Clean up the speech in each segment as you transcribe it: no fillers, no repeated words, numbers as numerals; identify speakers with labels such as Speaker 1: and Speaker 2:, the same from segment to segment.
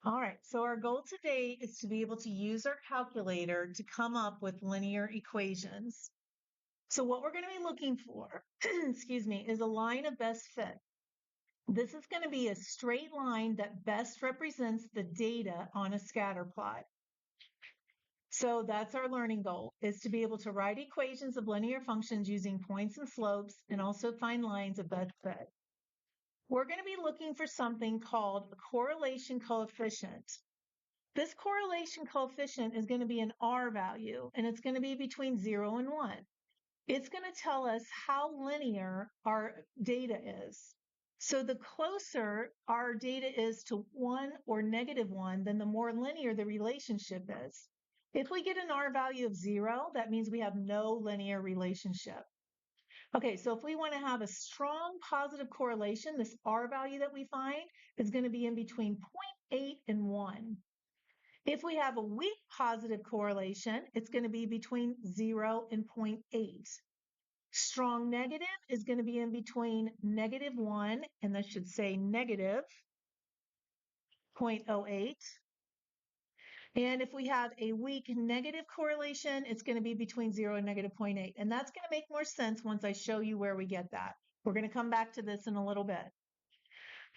Speaker 1: All right, so our goal today is to be able to use our calculator to come up with linear equations. So what we're going to be looking for, excuse me, is a line of best fit. This is going to be a straight line that best represents the data on a scatter plot. So that's our learning goal, is to be able to write equations of linear functions using points and slopes and also find lines of best fit. We're going to be looking for something called a correlation coefficient. This correlation coefficient is going to be an R value, and it's going to be between 0 and 1. It's going to tell us how linear our data is. So the closer our data is to 1 or -1, then the more linear the relationship is. If we get an R value of 0, that means we have no linear relationship. Okay, so if we want to have a strong positive correlation, this R value that we find is going to be in between 0.8 and 1. If we have a weak positive correlation, it's going to be between 0 and 0.8. Strong negative is going to be in between -1, and that should say negative 0.08. And if we have a weak negative correlation, it's going to be between 0 and -0.8. And that's going to make more sense once I show you where we get that. We're going to come back to this in a little bit.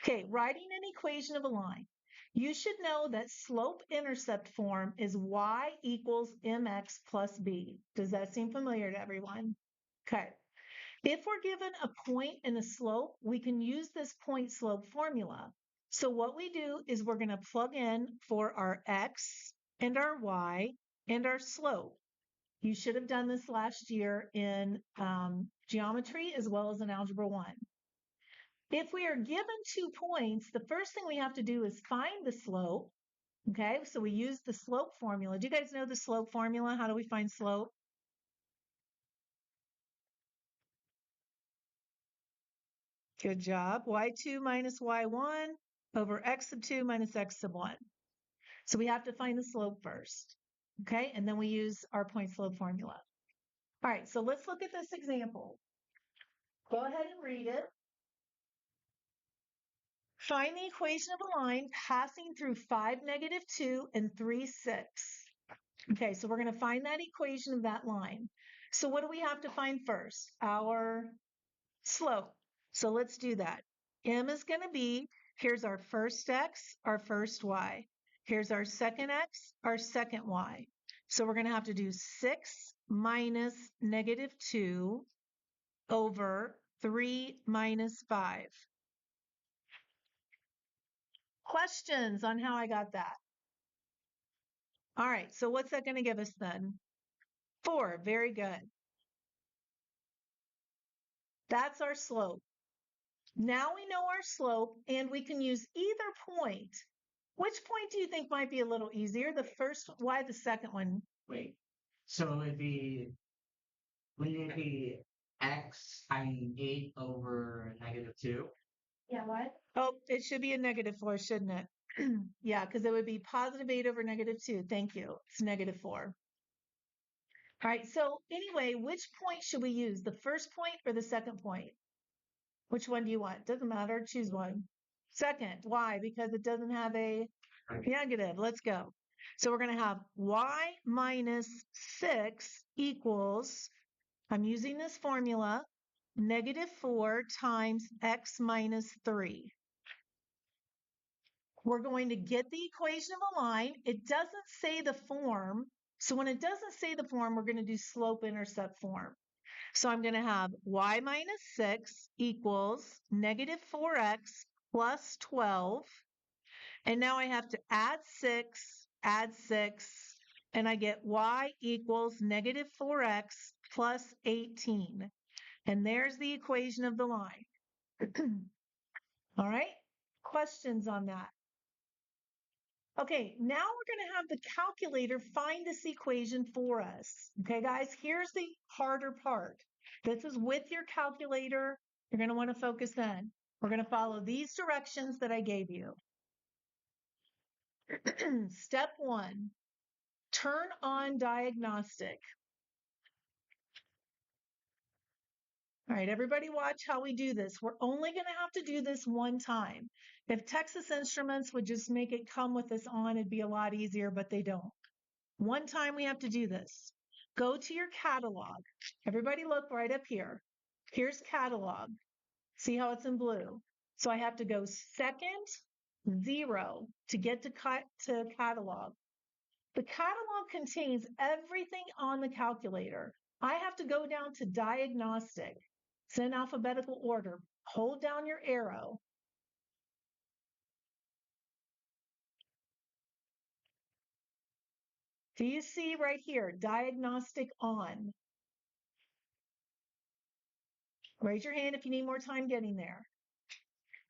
Speaker 1: Okay, writing an equation of a line. You should know that slope-intercept form is y equals mx plus b. Does that seem familiar to everyone? Okay. If we're given a point and a slope, we can use this point-slope formula. So what we do is we're going to plug in for our x and our y and our slope. You should have done this last year in geometry as well as in Algebra 1. If we are given 2 points, the first thing we have to do is find the slope. Okay, so we use the slope formula. Do you guys know the slope formula? How do we find slope? Good job. Y2 minus Y1 over X sub 2 minus X sub 1. So we have to find the slope first. Okay, and then we use our point slope formula. All right, so let's look at this example. Go ahead and read it. Find the equation of a line passing through 5, -2 and 3, 6. Okay, so we're going to find that equation of that line. So what do we have to find first? Our slope. So let's do that. M is going to be, here's our first X, our first Y. Here's our second X, our second Y. So we're going to have to do 6 minus -2 over 3 minus 5. Questions on how I got that? All right, so what's that going to give us then? 4, very good. That's our slope. Now we know our slope and we can use either point. Which point do you think might be a little easier? The first, why the second one?
Speaker 2: Wait. So wouldn't it be x times 8 over -2?
Speaker 3: Yeah, what?
Speaker 1: Oh, it should be a -4, shouldn't it? Yeah, because it would be +8 over -2. Thank you. It's -4. All right, so anyway, which point should we use? The first point or the second point? Which one do you want? Doesn't matter. Choose one. Second. Why? Because it doesn't have a negative. Let's go. So we're going to have y minus 6 equals, I'm using this formula, -4 times x minus 3. We're going to get the equation of a line. It doesn't say the form. So when it doesn't say the form, we're going to do slope-intercept form. So I'm going to have y minus 6 equals -4x plus 12. And now I have to add 6, and I get y equals -4x plus 18. And there's the equation of the line. All right, questions on that? Okay, now we're going to have the calculator find this equation for us. Okay, guys, here's the harder part. This is with your calculator. You're going to want to focus in. We're going to follow these directions that I gave you. Step 1, turn on diagnostic. All right, everybody watch how we do this. We're only going to have to do this one time. If Texas Instruments would just make it come with this on, it'd be a lot easier, but they don't. One time we have to do this. Go to your catalog. Everybody look right up here. Here's catalog. See how it's in blue? So I have to go second, 0 to get to catalog. The catalog contains everything on the calculator. I have to go down to diagnostic. It's in alphabetical order. Hold down your arrow. Do you see right here, diagnostic on? Raise your hand if you need more time getting there.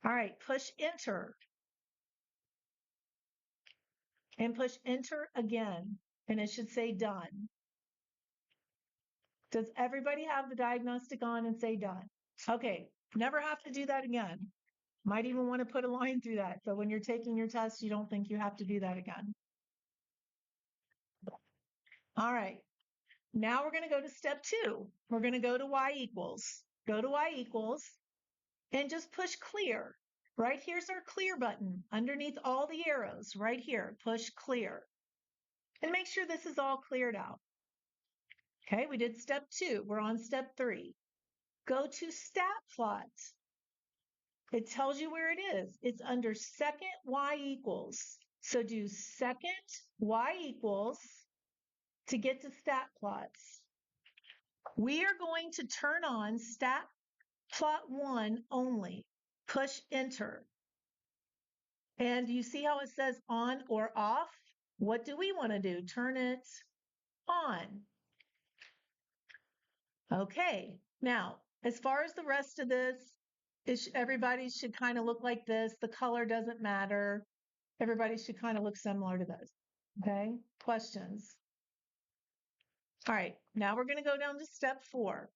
Speaker 1: All right, push enter. And push enter again. And it should say done. Does everybody have the diagnostic on and say done? Okay, never have to do that again. Might even want to put a line through that. So when you're taking your test, you don't think you have to do that again. All right. Now we're going to go to step 2. We're going to go to y equals. Go to y equals and just push clear. Right here's our clear button underneath all the arrows. Right here, push clear. And make sure this is all cleared out. Okay, we did step 2. We're on step 3. Go to stat plot. It tells you where it is. It's under second y equals. So do second y equals to get to stat plots. We are going to turn on stat plot 1 only. Push enter. And you see how it says on or off? What do we want to do? Turn it on. Okay. Now, as far as the rest of this, everybody should kind of look like this. The color doesn't matter. Everybody should kind of look similar to this. Okay. Questions? All right. Now we're going to go down to step 4.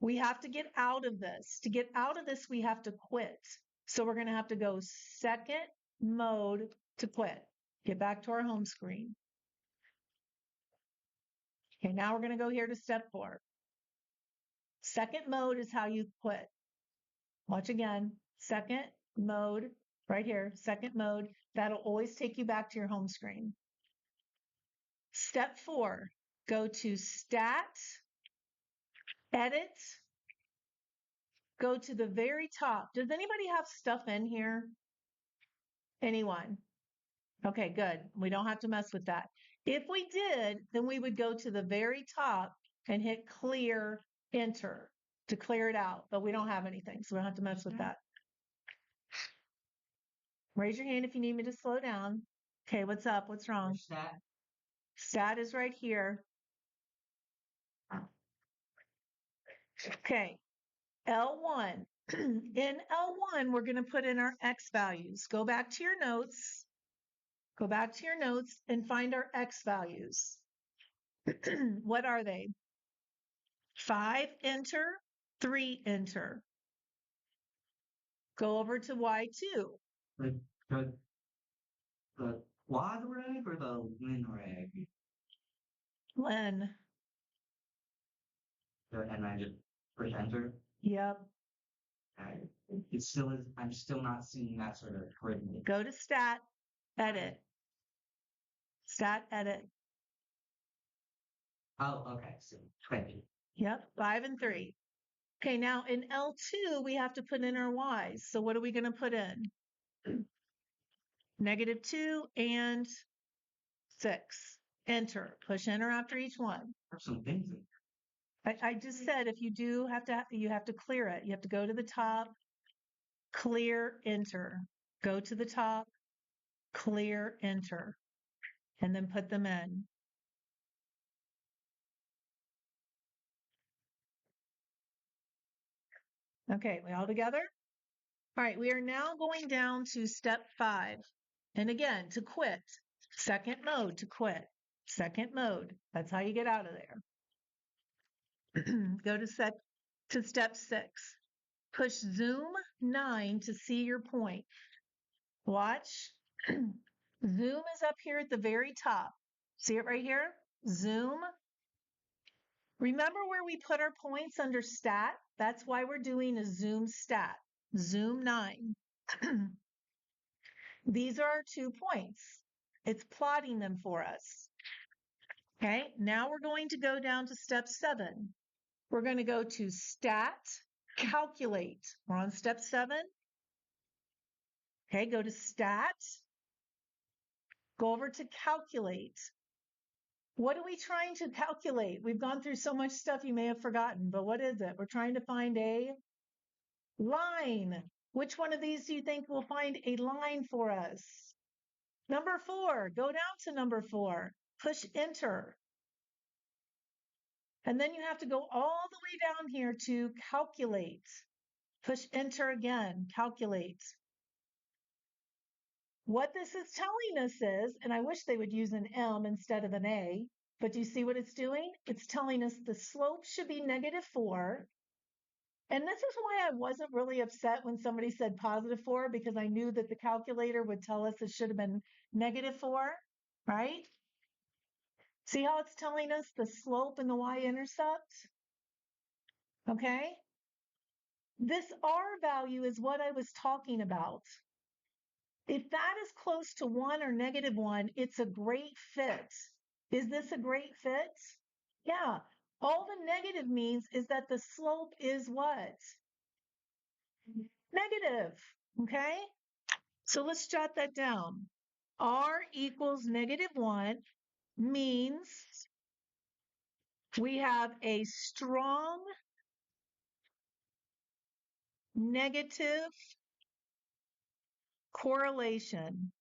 Speaker 1: We have to get out of this. To get out of this, we have to quit. So we're going to have to go second mode to quit. Get back to our home screen. Okay, now we're going to go here to step 4. Second mode is how you quit. Watch again. Second mode, right here, second mode. That'll always take you back to your home screen. Step 4, go to Stat, Edit, go to the very top. Does anybody have stuff in here? Anyone? Okay, good. We don't have to mess with that. If we did, then we would go to the very top and hit clear, enter to clear it out. But we don't have anything, so we don't have to mess with that. Raise your hand if you need me to slow down. Okay, what's up? What's wrong?
Speaker 2: Stat.
Speaker 1: Stat is right here. Okay, L1. In L1, we're going to put in our X values. Go back to your notes. Go back to your notes and find our X values. What are they? 5, enter, 3, enter. Go over to Y2.
Speaker 2: The quad reg or the win reg?
Speaker 1: Len.
Speaker 2: And I just push enter.
Speaker 1: Yep.
Speaker 2: It still is. I'm still not seeing that sort of arrhythmic.
Speaker 1: Go to stat, edit. Stat, edit.
Speaker 2: Oh, okay. So 20.
Speaker 1: Yep, 5 and 3. Okay, now in L2, we have to put in our Y's. So what are we going to put in? -2 and 6. Enter. Push enter after each one.
Speaker 2: There's some things in
Speaker 1: I just said if you do have to, you have to clear it. You have to go to the top, clear, enter. Go to the top, clear, enter, and then put them in. Okay, we all together? All right, we are now going down to step 5. And again, to quit. Second mode to quit. Second mode. That's how you get out of there. Go to step 6. Push zoom 9 to see your point. Watch. Zoom is up here at the very top. See it right here? Zoom. Remember where we put our points under stat? That's why we're doing a zoom stat, zoom 9. These are our 2 points. It's plotting them for us. Okay, now we're going to go down to step 7. We're going to go to stat, calculate. We're on step 7. Okay, go to stat, go over to calculate. What are we trying to calculate? We've gone through so much stuff you may have forgotten, but what is it? We're trying to find a line. Which one of these do you think will find a line for us? Number 4, go down to number 4, push enter. And then you have to go all the way down here to calculate. Push enter again, calculate. What this is telling us is, and I wish they would use an M instead of an A, but do you see what it's doing? It's telling us the slope should be -4. And this is why I wasn't really upset when somebody said +4, because I knew that the calculator would tell us it should have been -4, right? See how it's telling us the slope and the y-intercept? Okay? This R value is what I was talking about. If that is close to 1 or -1, it's a great fit. Is this a great fit? Yeah. All the negative means is that the slope is what? Negative. Okay? So let's jot that down. R equals -1 means we have a strong negative correlation.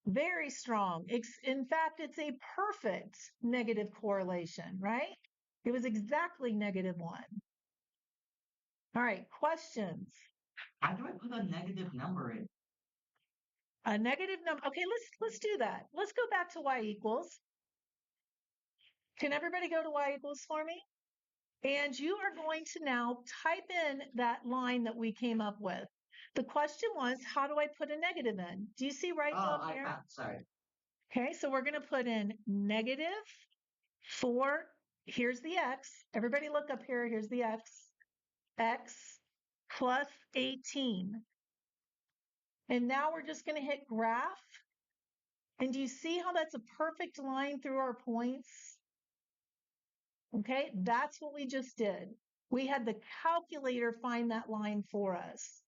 Speaker 1: Very strong. In fact, it's a perfect negative correlation, right? It was exactly -1. All right, questions.
Speaker 2: How do I put a negative number in?
Speaker 1: A negative number. Okay, let's do that. Let's go back to y equals. Can everybody go to y equals for me? And you are going to now type in that line that we came up with. The question was, how do I put a negative in? Do you see right
Speaker 2: Oh,
Speaker 1: down there?
Speaker 2: sorry.
Speaker 1: Okay, so we're going to put in -4. Here's the x. Everybody look up here. Here's the x. X plus 18. And now we're just going to hit graph. And do you see how that's a perfect line through our points? Okay, that's what we just did. We had the calculator find that line for us.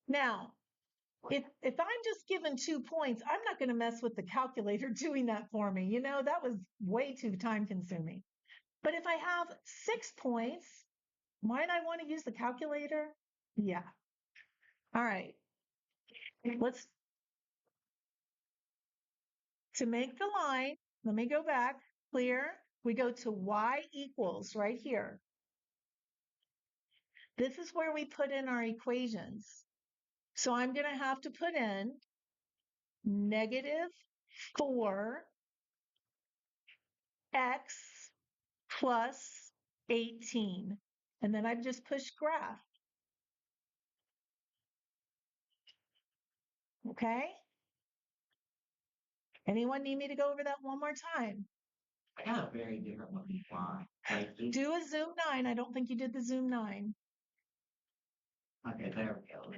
Speaker 1: Now, if I'm just given 2 points, I'm not going to mess with the calculator doing that for me. You know, that was way too time consuming. But if I have 6 points, might I want to use the calculator? Yeah. All right. To make the line, let me go back, clear. We go to y equals right here. This is where we put in our equations. So I'm going to have to put in -4x plus 18. And then I've just pushed graph. Okay? Anyone need me to go over that one more time?
Speaker 2: I got a very different one. Why?
Speaker 1: Do a zoom 9. I don't think you did the zoom 9.
Speaker 2: Okay, there we go.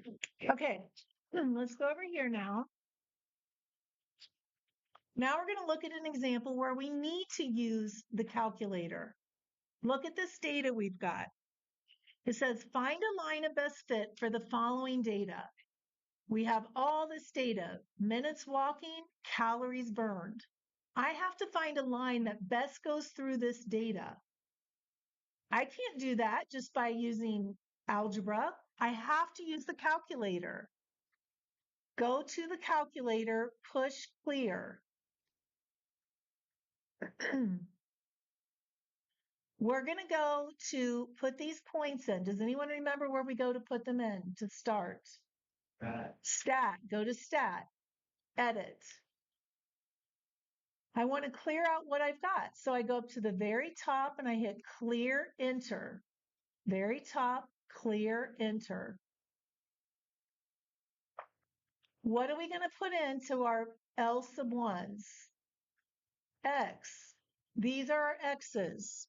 Speaker 1: Okay, let's go over here now. Now we're going to look at an example where we need to use the calculator. Look at this data we've got. It says, find a line of best fit for the following data. We have all this data, minutes walking, calories burned. I have to find a line that best goes through this data. I can't do that just by using algebra. I have to use the calculator. Go to the calculator, push clear. We're going to go to put these points in. Does anyone remember where we go to put them in to start? Stat, go to stat, edit. I want to clear out what I've got. So I go up to the very top and I hit clear, enter. Very top, clear, enter. What are we going to put into our L sub 1s? X. These are our X's.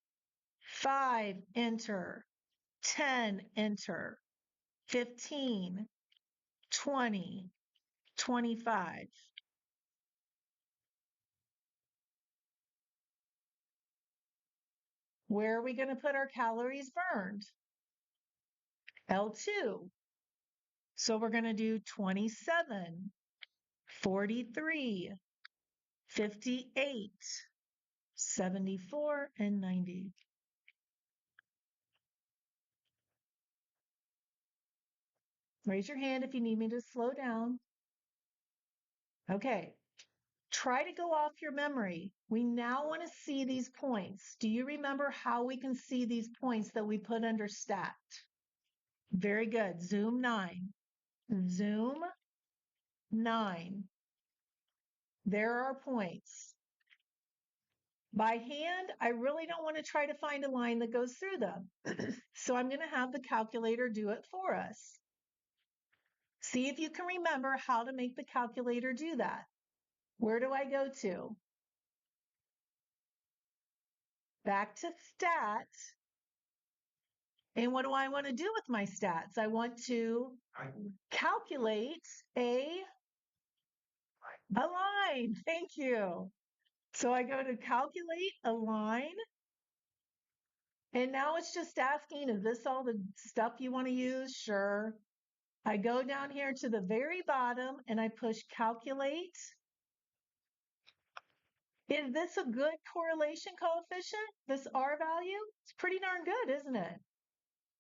Speaker 1: 5, enter. 10, enter. 15, 20, 25. Where are we going to put our calories burned? L2. So we're going to do 27, 43, 58, 74, and 90. Raise your hand if you need me to slow down. Okay. Try to go off your memory. We now want to see these points. Do you remember how we can see these points that we put under stat? Very good. Zoom 9. Zoom 9. There are points. By hand, I really don't want to try to find a line that goes through them. So I'm going to have the calculator do it for us. See if you can remember how to make the calculator do that. Where do I go to? Back to stats. And what do I want to do with my stats? I want to calculate a line. Thank you. So I go to calculate a line. And now it's just asking, is this all the stuff you want to use? Sure. I go down here to the very bottom and I push calculate. Is this a good correlation coefficient? This R value? It's pretty darn good, isn't it?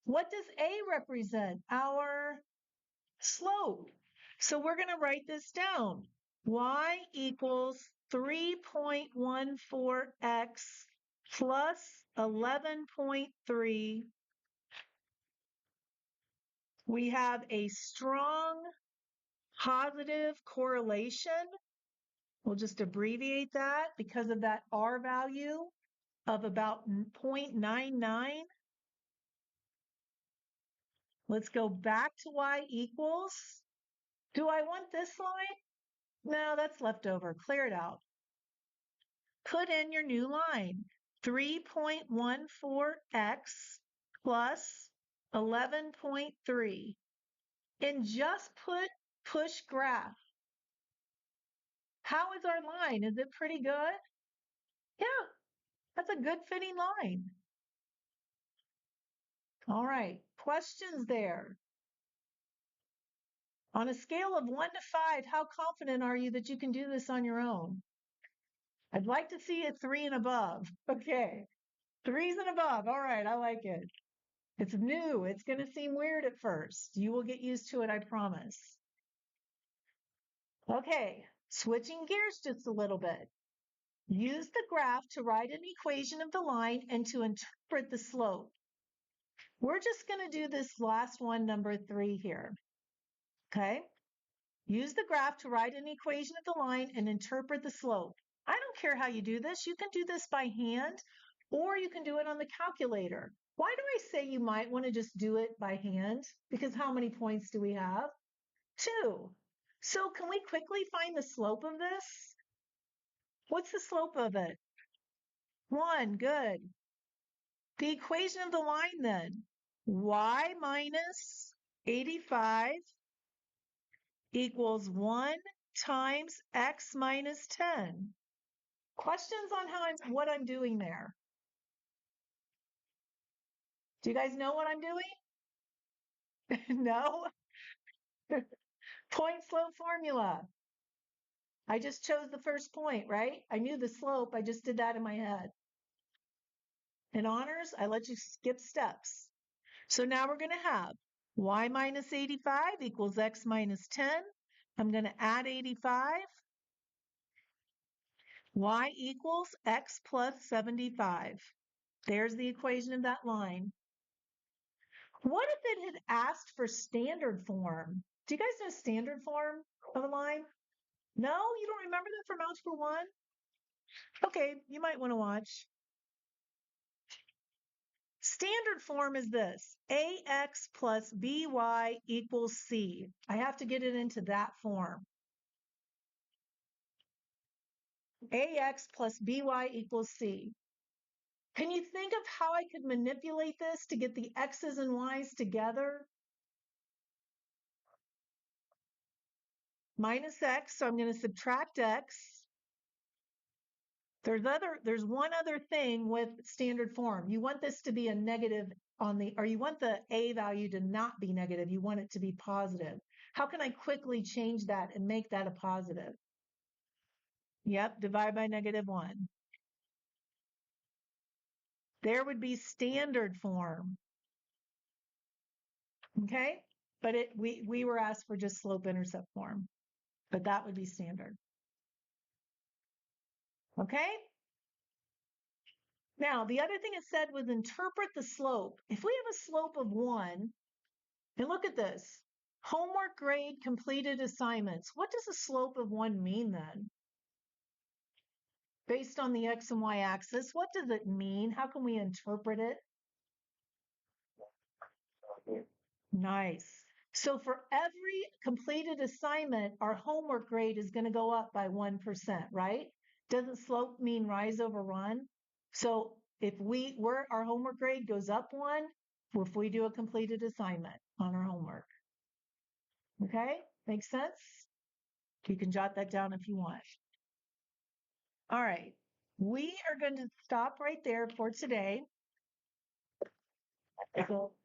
Speaker 1: What does A represent? Our slope. So we're going to write this down. Y equals 3.14x plus 11.3. We have a strong positive correlation. We'll just abbreviate that because of that R value of about 0.99. Let's go back to Y equals. Do I want this line? No, that's left over. Clear it out. Put in your new line. 3.14x plus 11.3. And just push graph. How is our line? Is it pretty good? Yeah, that's a good fitting line. All right, questions there? On a scale of 1 to 5, how confident are you that you can do this on your own? I'd like to see a 3 and above. Okay, 3s and above. All right, I like it. It's new. It's going to seem weird at first. You will get used to it, I promise. Okay, switching gears just a little bit. Use the graph to write an equation of the line and to interpret the slope. We're just going to do this last one, number 3 here. Okay? Use the graph to write an equation of the line and interpret the slope. I don't care how you do this. You can do this by hand or you can do it on the calculator. Why do I say you might want to just do it by hand? Because how many points do we have? 2. So can we quickly find the slope of this? What's the slope of it? 1. Good. The equation of the line then. Y minus 85 equals 1 times x minus 10. Questions on what I'm doing there? Do you guys know what I'm doing? No? Point slope formula. I just chose the first point, right? I knew the slope. I just did that in my head. In honors, I let you skip steps. So now we're going to have y minus 85 equals x minus 10. I'm going to add 85. Y equals x plus 75. There's the equation of that line. What if it had asked for standard form? Do you guys know standard form of a line? No? You don't remember that from Algebra 1? Okay, you might want to watch. Standard form is this. AX plus BY equals C. I have to get it into that form. AX plus BY equals C. Can you think of how I could manipulate this to get the X's and Y's together? Minus X, so I'm going to subtract X. There's one other thing with standard form. You want this to be a negative or you want the A value to not be negative. You want it to be positive. How can I quickly change that and make that a positive? Yep, divide by -1. There would be standard form. Okay? But we were asked for just slope intercept form. But that would be standard. Okay? Now, the other thing it said was interpret the slope. If we have a slope of 1, and look at this, homework grade completed assignments. What does a slope of 1 mean then? Based on the X and Y axis, what does it mean? How can we interpret it? Nice. So for every completed assignment, our homework grade is going to go up by 1%, right? Doesn't slope mean rise over run? So if our homework grade goes up 1, if we do a completed assignment on our homework. Okay? Makes sense? You can jot that down if you want. All right. We are going to stop right there for today. So